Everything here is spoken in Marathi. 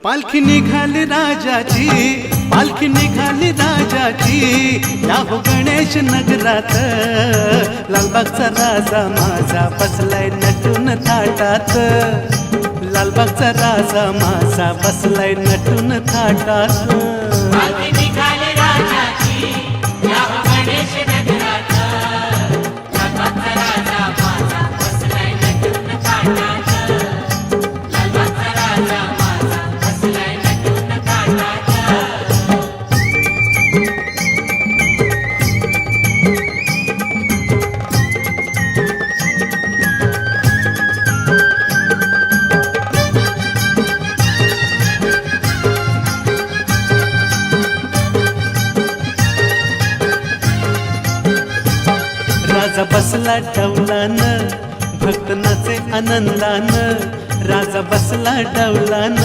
पालखी निघाली राजाची, पालखी निघाली राजाची, या हो गणेश नगरात। लालबागचा राजा माझा बसलाय नटून थाटात, लालबागचा राजा माझा बसलाय नटून थाटात। पालखी निघाली राजाची, या हो गणेश नगरात। लालबागचा राजा माझा बसलाय नटून थाटात, लालबागचा राजा माझा बसलाय नटून थाटात। राजा बसला डौलान, भक्त नाचे आनंदान, राजा बसला डौलान।